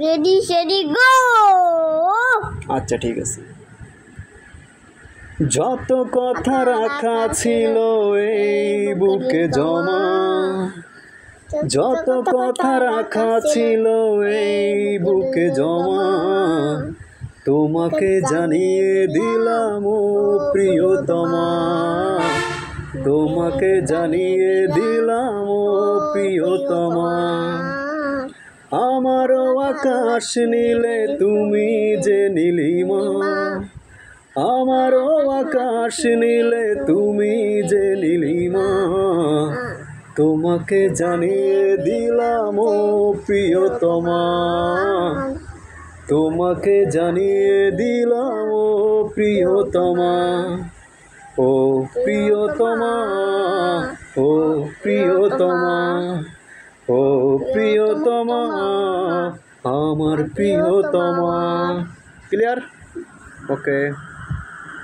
Ready সেডি গো। আচ্ছা ঠিক আছে। যত কথা রাখা ছিল এই বুকে জমা, যত কথা রাখা ছিল এই বুকে জমা, তোমাকে জানিয়ে দিলাম ও প্রিয়তমা, তোমাকে জানিয়ে দিলাম ও প্রিয়তমা। আমারও আকাশ নীলে তুমি যে নীলিমা, আমারও আকাশ নীলে তুমি যে নীলিমা, তোমাকে জানিয়ে দিলাম ও প্রিয়তমা, তোমাকে জানিয়ে দিলাম ও প্রিয়তমা, ও প্রিয়তমা, ও প্রিয়তমা, ও প্রিয়তমা, আমার প্রিয়তমা। ক্লিয়ার? ওকে।